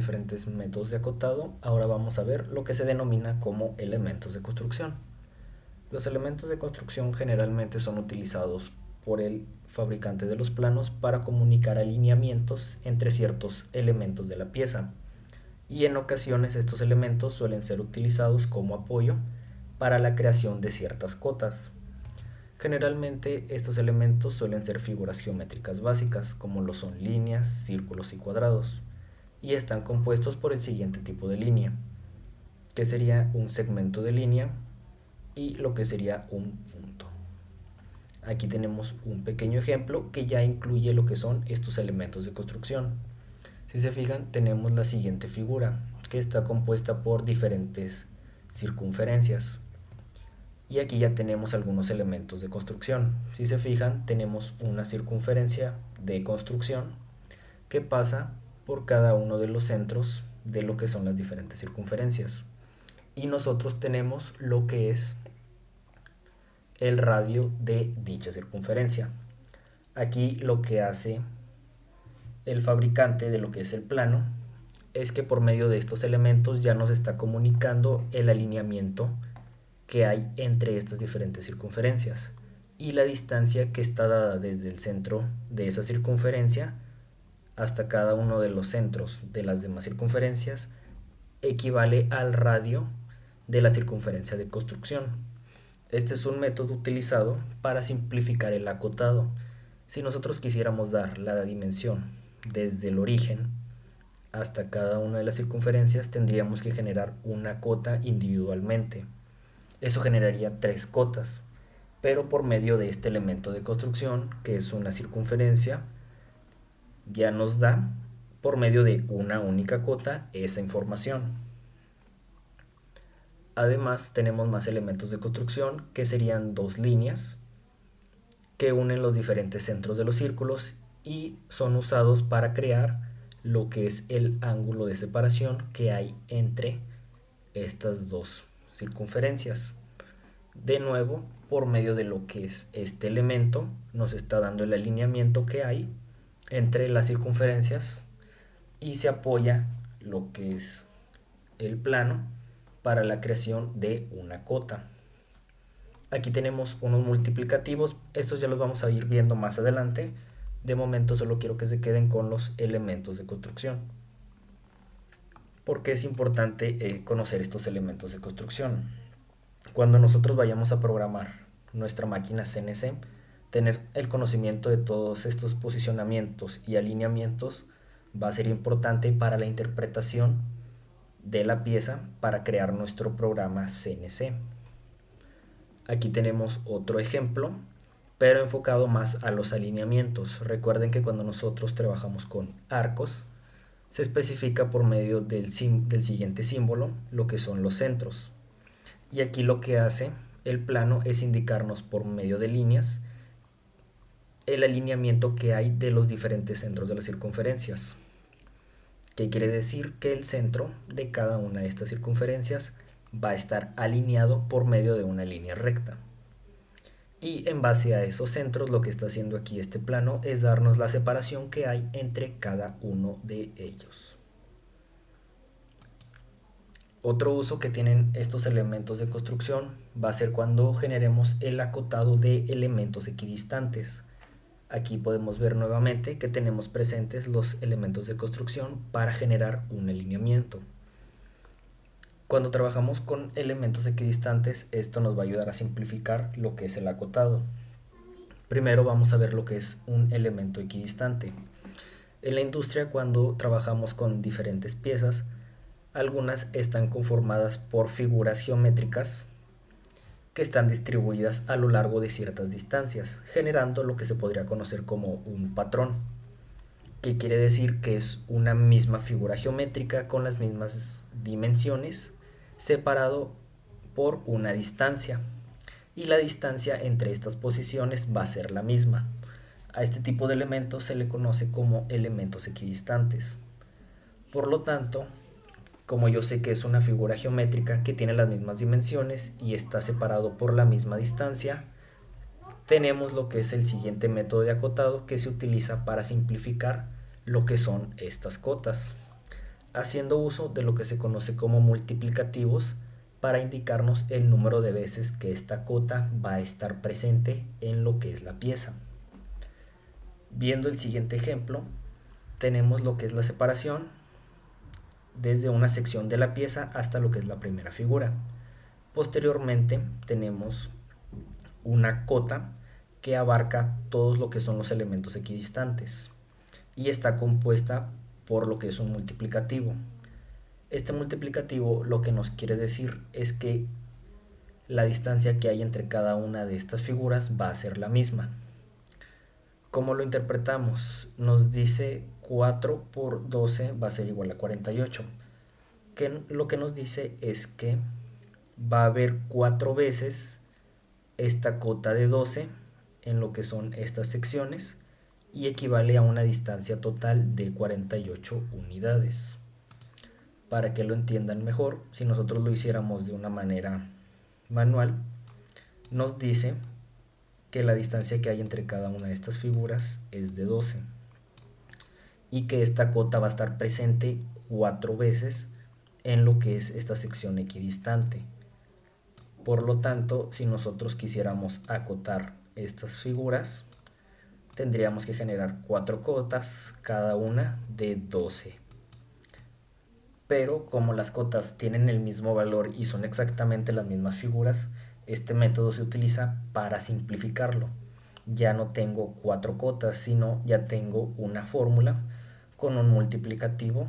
diferentes métodos de acotado, ahora vamos a ver lo que se denomina como elementos de construcción. Los elementos de construcción generalmente son utilizados por el fabricante de los planos para comunicar alineamientos entre ciertos elementos de la pieza, y en ocasiones estos elementos suelen ser utilizados como apoyo para la creación de ciertas cotas. Generalmente estos elementos suelen ser figuras geométricas básicas, como lo son líneas, círculos y cuadrados, y están compuestos por el siguiente tipo de línea, que sería un segmento de línea y lo que sería un punto. Aquí tenemos un pequeño ejemplo que ya incluye lo que son estos elementos de construcción. Si se fijan, tenemos la siguiente figura, que está compuesta por diferentes circunferencias. Y aquí ya tenemos algunos elementos de construcción. Si se fijan, tenemos una circunferencia de construcción que pasa por cada uno de los centros de lo que son las diferentes circunferencias. Y nosotros tenemos lo que es el radio de dicha circunferencia. Aquí lo que hace el fabricante de lo que es el plano es que por medio de estos elementos ya nos está comunicando el alineamiento que hay entre estas diferentes circunferencias y la distancia que está dada desde el centro de esa circunferencia hasta cada uno de los centros de las demás circunferencias equivale al radio de la circunferencia de construcción. Este es un método utilizado para simplificar el acotado. Si nosotros quisiéramos dar la dimensión desde el origen hasta cada una de las circunferencias, tendríamos que generar una cota individualmente. Eso generaría 3 cotas, pero por medio de este elemento de construcción, que es una circunferencia, ya nos da por medio de una única cota esa información. Además tenemos más elementos de construcción, que serían 2 líneas que unen los diferentes centros de los círculos y son usados para crear lo que es el ángulo de separación que hay entre estas dos circunferencias. De nuevo, por medio de lo que es este elemento, nos está dando el alineamiento que hay entre las circunferencias y se apoya lo que es el plano para la creación de una cota. Aquí tenemos unos multiplicativos, estos ya los vamos a ir viendo más adelante. De momento solo quiero que se queden con los elementos de construcción, porque es importante conocer estos elementos de construcción. Cuando nosotros vayamos a programar nuestra máquina CNC, tener el conocimiento de todos estos posicionamientos y alineamientos va a ser importante para la interpretación de la pieza para crear nuestro programa CNC. Aquí tenemos otro ejemplo, pero enfocado más a los alineamientos. Recuerden que cuando nosotros trabajamos con arcos, se especifica por medio del siguiente símbolo lo que son los centros. Y aquí lo que hace el plano es indicarnos por medio de líneas el alineamiento que hay de los diferentes centros de las circunferencias. ¿Qué quiere decir? Que el centro de cada una de estas circunferencias va a estar alineado por medio de una línea recta. Y en base a esos centros lo que está haciendo aquí este plano es darnos la separación que hay entre cada uno de ellos. Otro uso que tienen estos elementos de construcción va a ser cuando generemos el acotado de elementos equidistantes. Aquí podemos ver nuevamente que tenemos presentes los elementos de construcción para generar un alineamiento. Cuando trabajamos con elementos equidistantes, esto nos va a ayudar a simplificar lo que es el acotado. Primero vamos a ver lo que es un elemento equidistante. En la industria, cuando trabajamos con diferentes piezas, algunas están conformadas por figuras geométricas que están distribuidas a lo largo de ciertas distancias, generando lo que se podría conocer como un patrón, que quiere decir que es una misma figura geométrica con las mismas dimensiones, separado por una distancia, y la distancia entre estas posiciones va a ser la misma. A este tipo de elementos se le conoce como elementos equidistantes. Por lo tanto, como yo sé que es una figura geométrica que tiene las mismas dimensiones y está separado por la misma distancia, tenemos lo que es el siguiente método de acotado que se utiliza para simplificar lo que son estas cotas. haciendo uso de lo que se conoce como multiplicativos para indicarnos el número de veces que esta cota va a estar presente en lo que es la pieza. Viendo el siguiente ejemplo, tenemos lo que es la separación desde una sección de la pieza hasta lo que es la primera figura. Posteriormente tenemos una cota que abarca todos lo que son los elementos equidistantes y está compuesta por lo que es un multiplicativo. Este multiplicativo lo que nos quiere decir es que la distancia que hay entre cada una de estas figuras va a ser la misma. ¿Cómo lo interpretamos? Nos dice 4 por 12 va a ser igual a 48. Lo que nos dice es que va a haber 4 veces esta cota de 12 en lo que son estas secciones y equivale a una distancia total de 48 unidades. Para que lo entiendan mejor, si nosotros lo hiciéramos de una manera manual, nos dice que la distancia que hay entre cada una de estas figuras es de 12 y que esta cota va a estar presente 4 veces en lo que es esta sección equidistante. Por lo tanto, si nosotros quisiéramos acotar estas figuras, tendríamos que generar 4 cotas, cada una de 12. Pero como las cotas tienen el mismo valor y son exactamente las mismas figuras, este método se utiliza para simplificarlo. Ya no tengo 4 cotas, sino ya tengo una fórmula con un multiplicativo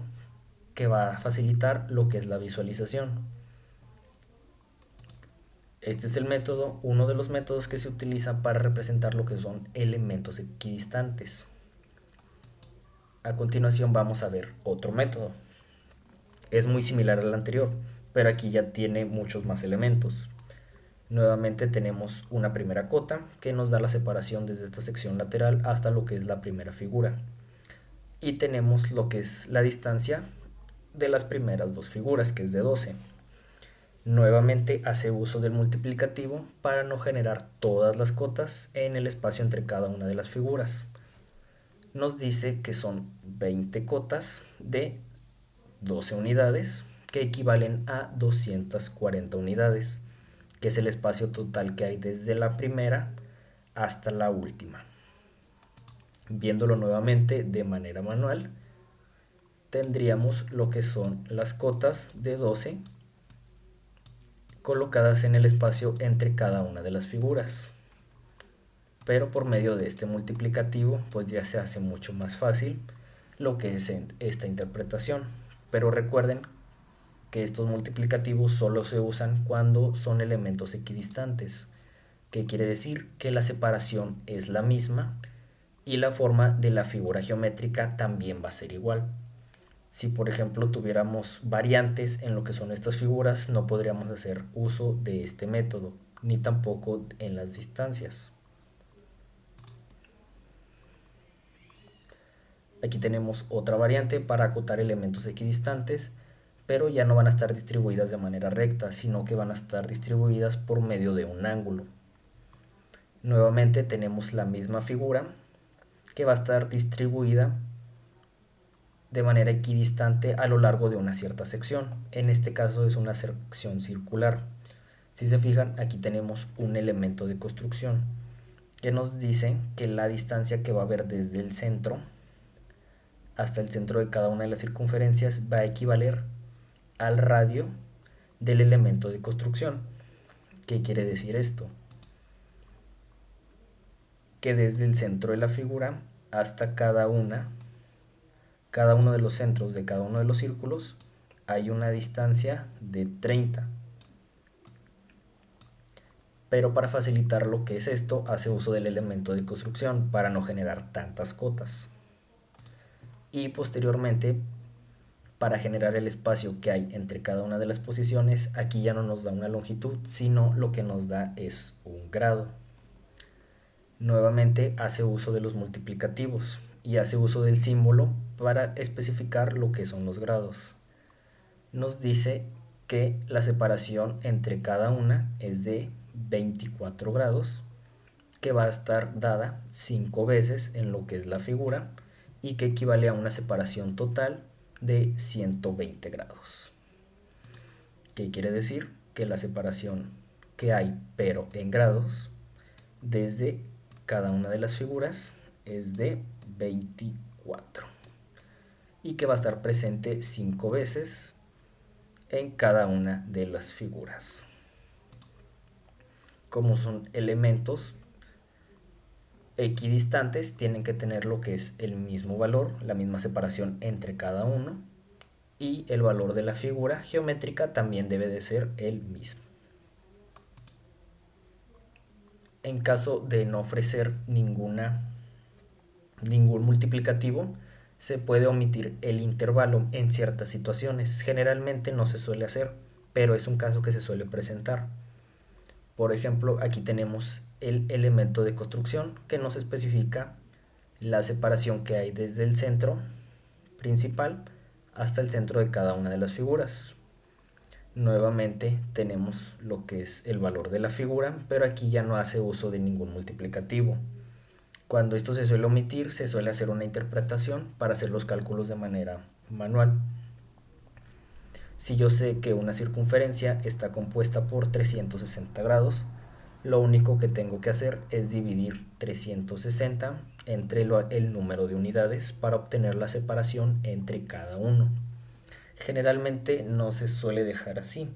que va a facilitar lo que es la visualización. Este es el método, uno de los métodos que se utiliza para representar lo que son elementos equidistantes. A continuación vamos a ver otro método. Es muy similar al anterior, pero aquí ya tiene muchos más elementos. Nuevamente tenemos una primera cota que nos da la separación desde esta sección lateral hasta lo que es la primera figura. Y tenemos lo que es la distancia de las primeras dos figuras, que es de 12. Nuevamente hace uso del multiplicativo para no generar todas las cotas en el espacio entre cada una de las figuras. Nos dice que son 20 cotas de 12 unidades que equivalen a 240 unidades, que es el espacio total que hay desde la primera hasta la última. Viéndolo nuevamente de manera manual, tendríamos lo que son las cotas de 12 colocadas en el espacio entre cada una de las figuras. Pero por medio de este multiplicativo, pues ya se hace mucho más fácil lo que es esta interpretación. Pero recuerden que estos multiplicativos solo se usan cuando son elementos equidistantes, que quiere decir que la separación es la misma y la forma de la figura geométrica también va a ser igual. Si por ejemplo tuviéramos variantes en lo que son estas figuras, no podríamos hacer uso de este método, ni tampoco en las distancias. Aquí tenemos otra variante para acotar elementos equidistantes, pero ya no van a estar distribuidas de manera recta, sino que van a estar distribuidas por medio de un ángulo. Nuevamente tenemos la misma figura que va a estar distribuida de manera equidistante a lo largo de una cierta sección. En este caso es una sección circular. Si se fijan, aquí tenemos un elemento de construcción que nos dice que la distancia que va a haber desde el centro hasta el centro de cada una de las circunferencias va a equivaler al radio del elemento de construcción. ¿Qué quiere decir esto? Que desde el centro de la figura hasta cada uno de los centros de cada uno de los círculos hay una distancia de 30. Pero para facilitar lo que es esto, hace uso del elemento de construcción para no generar tantas cotas. Y posteriormente, para generar el espacio que hay entre cada una de las posiciones, aquí ya no nos da una longitud, sino lo que nos da es un grado. Nuevamente hace uso de los multiplicativos y hace uso del símbolo para especificar lo que son los grados. Nos dice que la separación entre cada una es de 24 grados, que va a estar dada 5 veces en lo que es la figura y que equivale a una separación total de 120 grados. ¿Qué quiere decir? Que la separación que hay, pero en grados, desde cada una de las figuras es de 24 y que va a estar presente 5 veces en cada una de las figuras. Como son elementos equidistantes, tienen que tener lo que es el mismo valor, la misma separación entre cada uno, y el valor de la figura geométrica también debe de ser el mismo. En caso de no ofrecer ningún multiplicativo, se puede omitir el intervalo en ciertas situaciones. Generalmente no se suele hacer, pero es un caso que se suele presentar. Por ejemplo, aquí tenemos el elemento de construcción que nos especifica la separación que hay desde el centro principal hasta el centro de cada una de las figuras. Nuevamente tenemos lo que es el valor de la figura, pero aquí ya no hace uso de ningún multiplicativo. Cuando esto se suele omitir, se suele hacer una interpretación para hacer los cálculos de manera manual. Si yo sé que una circunferencia está compuesta por 360 grados, lo único que tengo que hacer es dividir 360 entre el número de unidades para obtener la separación entre cada uno. Generalmente no se suele dejar así,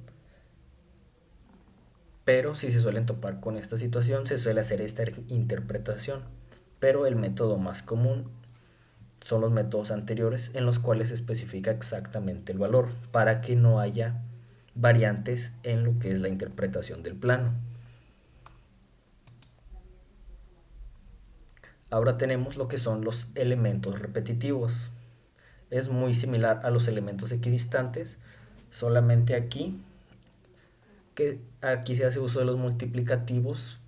pero si se suelen topar con esta situación, se suele hacer esta interpretación. Pero el método más común son los métodos anteriores, en los cuales se especifica exactamente el valor para que no haya variantes en lo que es la interpretación del plano. Ahora tenemos lo que son los elementos repetitivos. Es muy similar a los elementos equidistantes, solamente aquí se hace uso de los multiplicativos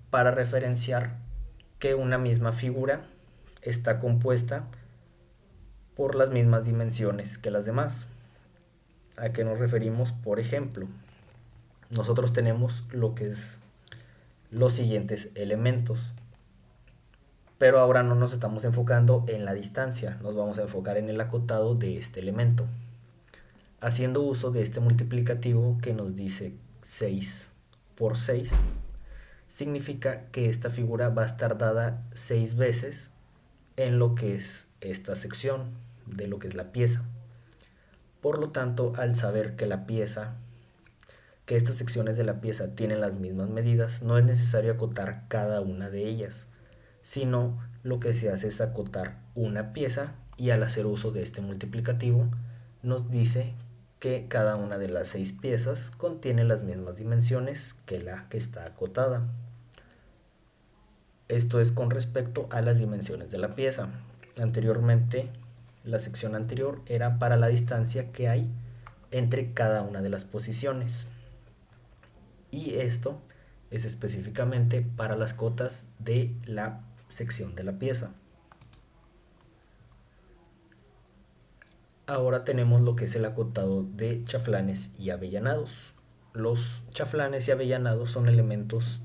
para referenciar que una misma figura está compuesta por las mismas dimensiones que las demás. ¿A qué nos referimos? Por ejemplo, nosotros tenemos lo que es los siguientes elementos, pero ahora no nos estamos enfocando en la distancia, nos vamos a enfocar en el acotado de este elemento, haciendo uso de este multiplicativo que nos dice 6 por 6. Significa que esta figura va a estar dada 6 veces en lo que es esta sección de lo que es la pieza. Por lo tanto, al saber que estas secciones de la pieza tienen las mismas medidas, no es necesario acotar cada una de ellas, sino lo que se hace es acotar una pieza, y al hacer uso de este multiplicativo nos dice que cada una de las 6 piezas contiene las mismas dimensiones que la que está acotada. Esto es con respecto a las dimensiones de la pieza. Anteriormente, la sección anterior era para la distancia que hay entre cada una de las posiciones, y esto es específicamente para las cotas de la sección de la pieza. Ahora tenemos lo que es el acotado de chaflanes y avellanados. Los chaflanes y avellanados son elementos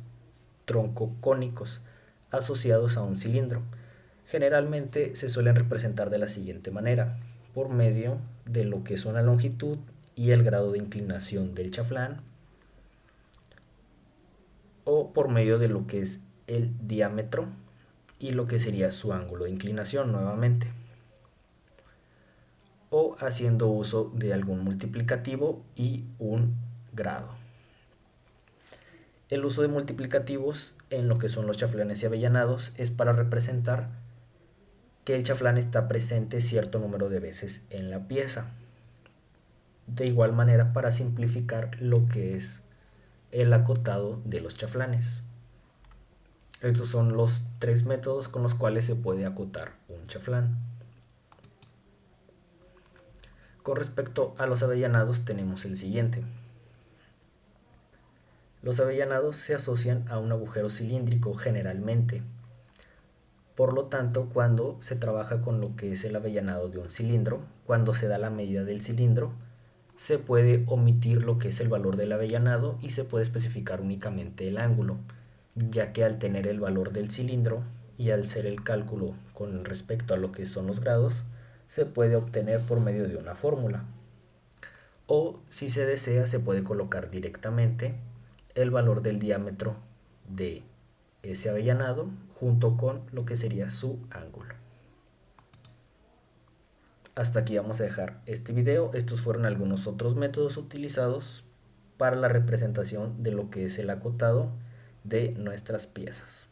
troncocónicos asociados a un cilindro. Generalmente se suelen representar de la siguiente manera: por medio de lo que es una longitud y el grado de inclinación del chaflán, o por medio de lo que es el diámetro y lo que sería su ángulo de inclinación nuevamente, o haciendo uso de algún multiplicativo y un grado. El uso de multiplicativos en lo que son los chaflanes y avellanados es para representar que el chaflán está presente cierto número de veces en la pieza. De igual manera, para simplificar lo que es el acotado de los chaflanes. Estos son los 3 métodos con los cuales se puede acotar un chaflán. Con respecto a los avellanados tenemos el siguiente. Los avellanados se asocian a un agujero cilíndrico generalmente. Por lo tanto, cuando se trabaja con lo que es el avellanado de un cilindro, cuando se da la medida del cilindro, se puede omitir lo que es el valor del avellanado y se puede especificar únicamente el ángulo, ya que al tener el valor del cilindro y al ser el cálculo con respecto a lo que son los grados, se puede obtener por medio de una fórmula. O si se desea, se puede colocar directamente el valor del diámetro de ese avellanado junto con lo que sería su ángulo. Hasta aquí vamos a dejar este video. Estos fueron algunos otros métodos utilizados para la representación de lo que es el acotado de nuestras piezas.